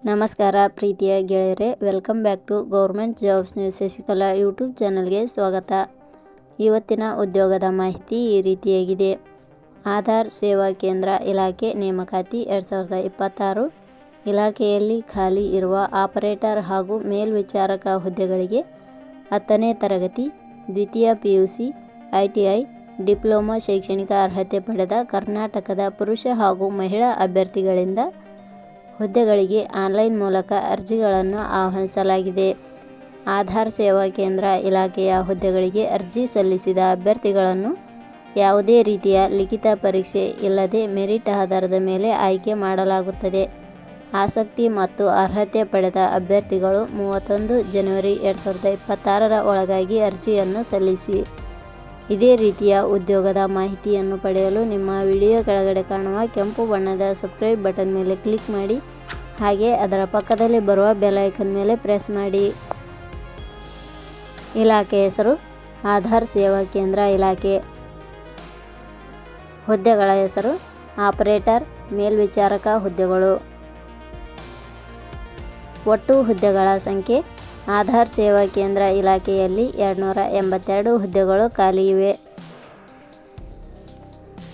ನಮಸ್ಕಾರ ಪ್ರೀತಿಯ ಗೆಳೆಯರೆ, welcome back to government jobs news Shashikala YouTube ಚಾನಲ್ಗೆ ಸ್ವಾಗತ. ಇವತ್ತಿನ ಉದ್ಯೋಗದ ಮಾಹಿತಿ ಈ ರೀತಿಯಾಗಿದೆ. ಆಧಾರ್ ಸೇವಾ ಕೇಂದ್ರ ಇಲಾಖೆ ನೇಮಕಾತಿ 2026 ಇಲಾಖೆಯಲ್ಲಿ ಖಾಲಿ ಇರುವ ಆಪರೇಟರ್ ಹಾಗೂ ಮೇಲ್ವಿಚಾರಕ ಹುದ್ದೆಗಳಿಗೆ 10ನೇ ತರಗತಿ, ದ್ವಿತೀಯ PUC, ITI, ಡಿಪ್ಲೊಮಾ ಶೈಕ್ಷಣಿಕ ಅರ್ಹತೆ ಪಡೆದ ಕರ್ನಾಟಕದ ಪುರುಷ ಹಾಗೂ ಮಹಿಳಾ ಅಭ್ಯರ್ಥಿಗಳಿಂದ ಹುದ್ದೆಗಳಿಗೆ ಆನ್ಲೈನ್ ಮೂಲಕ ಅರ್ಜಿಗಳನ್ನು ಆಹ್ವಾನಿಸಲಾಗಿದೆ. ಆಧಾರ್ ಸೇವಾ ಕೇಂದ್ರ ಇಲಾಖೆಯ ಹುದ್ದೆಗಳಿಗೆ ಅರ್ಜಿ ಸಲ್ಲಿಸಿದ ಅಭ್ಯರ್ಥಿಗಳನ್ನು ಯಾವುದೇ ರೀತಿಯ ಲಿಖಿತ ಪರೀಕ್ಷೆ ಇಲ್ಲದೆ ಮೆರಿಟ್ ಆಧಾರದ ಮೇಲೆ ಆಯ್ಕೆ ಮಾಡಲಾಗುತ್ತದೆ. ಆಸಕ್ತಿ ಮತ್ತು ಅರ್ಹತೆ ಪಡೆದ ಅಭ್ಯರ್ಥಿಗಳು 31 ಜನವರಿ 2026 ಒಳಗಾಗಿ ಅರ್ಜಿಯನ್ನು ಸಲ್ಲಿಸಿ. ಇದೇ ರೀತಿಯ ಉದ್ಯೋಗದ ಮಾಹಿತಿಯನ್ನು ಪಡೆಯಲು ನಿಮ್ಮ ವಿಡಿಯೋ ಕೆಳಗಡೆ ಕಾಣುವ ಕೆಂಪು ಬಣ್ಣದ ಸಬ್ಸ್ಕ್ರೈಬ್ ಬಟನ್ ಮೇಲೆ ಕ್ಲಿಕ್ ಮಾಡಿ, ಹಾಗೆ ಅದರ ಪಕ್ಕದಲ್ಲಿ ಬರುವ ಬೆಲ್ ಐಕಾನ್ ಮೇಲೆ ಪ್ರೆಸ್ ಮಾಡಿ. ಇಲಾಖೆ ಹೆಸರು ಆಧಾರ್ ಸೇವಾ ಕೇಂದ್ರ ಇಲಾಖೆ. ಹುದ್ದೆಗಳ ಹೆಸರು ಆಪರೇಟರ್, ಮೇಲ್ವಿಚಾರಕ ಹುದ್ದೆಗಳು. ಒಟ್ಟು ಹುದ್ದೆಗಳ ಸಂಖ್ಯೆ ಆಧಾರ್ ಸೇವಾ ಕೇಂದ್ರ ಇಲಾಖೆಯಲ್ಲಿ 282 ಹುದ್ದೆಗಳು ಖಾಲಿ ಇವೆ.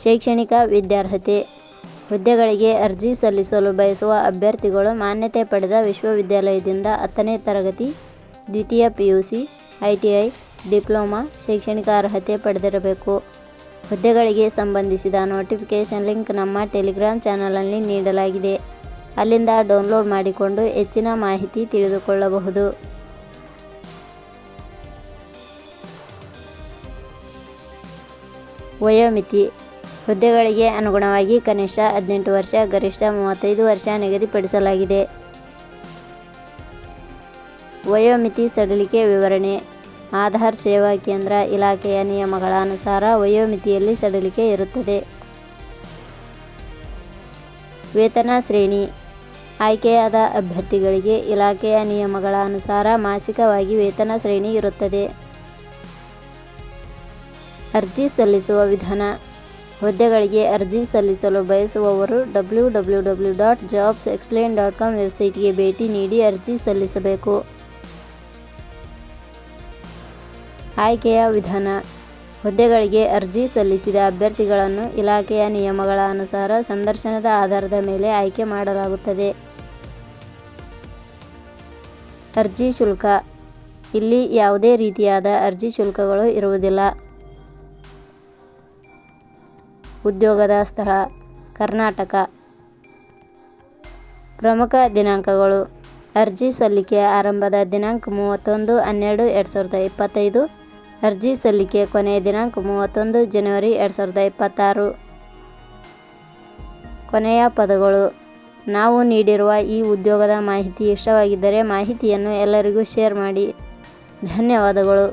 ಶೈಕ್ಷಣಿಕ ವಿದ್ಯಾರ್ಹತೆ. ಹುದ್ದೆಗಳಿಗೆ ಅರ್ಜಿ ಸಲ್ಲಿಸಲು ಬಯಸುವ ಅಭ್ಯರ್ಥಿಗಳು ಮಾನ್ಯತೆ ಪಡೆದ ವಿಶ್ವವಿದ್ಯಾಲಯದಿಂದ 10ನೇ ತರಗತಿ, ದ್ವಿತೀಯ PUC, ITI, ಡಿಪ್ಲೊಮಾ ಶೈಕ್ಷಣಿಕ ಅರ್ಹತೆ ಪಡೆದಿರಬೇಕು. ಹುದ್ದೆಗಳಿಗೆ ಸಂಬಂಧಿಸಿದ ನೋಟಿಫಿಕೇಷನ್ ಲಿಂಕ್ ನಮ್ಮ ಟೆಲಿಗ್ರಾಮ್ ಚಾನಲಲ್ಲಿ ನೀಡಲಾಗಿದೆ. ಅಲ್ಲಿಂದ ಡೌನ್ಲೋಡ್ ಮಾಡಿಕೊಂಡು ಹೆಚ್ಚಿನ ಮಾಹಿತಿ ತಿಳಿದುಕೊಳ್ಳಬಹುದು. ವಯೋಮಿತಿ. ಹುದ್ದೆಗಳಿಗೆ ಅನುಗುಣವಾಗಿ ಕನಿಷ್ಠ 18 ವರ್ಷ, ಗರಿಷ್ಠ 35 ವರ್ಷ ನಿಗದಿಪಡಿಸಲಾಗಿದೆ. ವಯೋಮಿತಿ ಸಡಿಲಿಕೆ ವಿವರಣೆ. ಆಧಾರ್ ಸೇವಾ ಕೇಂದ್ರ ಇಲಾಖೆಯ ನಿಯಮಗಳ ಅನುಸಾರ ವಯೋಮಿತಿಯಲ್ಲಿ ಸಡಿಲಿಕೆ ಇರುತ್ತದೆ. ವೇತನ ಶ್ರೇಣಿ. ಆಯ್ಕೆಯಾದ ಅಭ್ಯರ್ಥಿಗಳಿಗೆ ಇಲಾಖೆಯ ನಿಯಮಗಳ ಅನುಸಾರ ಮಾಸಿಕವಾಗಿ ವೇತನ ಶ್ರೇಣಿ ಇರುತ್ತದೆ. ಅರ್ಜಿ ಸಲ್ಲಿಸುವ ವಿಧಾನ. ಹುದ್ದೆಗಳಿಗೆ ಅರ್ಜಿ ಸಲ್ಲಿಸಲು ಬಯಸುವವರು www.jobsexplain.com ವೆಬ್ಸೈಟ್ಗೆ ಭೇಟಿ ನೀಡಿ ಅರ್ಜಿ ಸಲ್ಲಿಸಬೇಕು. ಆಯ್ಕೆಯ ವಿಧಾನ. ಹುದ್ದೆಗಳಿಗೆ ಅರ್ಜಿ ಸಲ್ಲಿಸಿದ ಅಭ್ಯರ್ಥಿಗಳನ್ನು ಇಲಾಖೆಯ ನಿಯಮಗಳ ಅನುಸಾರ ಸಂದರ್ಶನದ ಆಧಾರದ ಮೇಲೆ ಆಯ್ಕೆ ಮಾಡಲಾಗುತ್ತದೆ. ಅರ್ಜಿ ಶುಲ್ಕ. ಇಲ್ಲಿ ಯಾವುದೇ ರೀತಿಯಾದ ಅರ್ಜಿ ಶುಲ್ಕಗಳು ಇರುವುದಿಲ್ಲ. ಉದ್ಯೋಗದ ಸ್ಥಳ ಕರ್ನಾಟಕ. ಪ್ರಮುಖ ದಿನಾಂಕಗಳು. ಅರ್ಜಿ ಸಲ್ಲಿಕೆ ಆರಂಭದ ದಿನಾಂಕ 31/12/2025. ಅರ್ಜಿ ಸಲ್ಲಿಕೆ ಕೊನೆಯ ದಿನಾಂಕ 31 ಜನವರಿ 2026. ಕೊನೆಯ ಪದಗಳು. ನಾವು ನೀಡಿರುವ ಈ ಉದ್ಯೋಗದ ಮಾಹಿತಿ ಇಷ್ಟವಾಗಿದ್ದರೆ ಮಾಹಿತಿಯನ್ನು ಎಲ್ಲರಿಗೂ ಶೇರ್ ಮಾಡಿ. ಧನ್ಯವಾದಗಳು.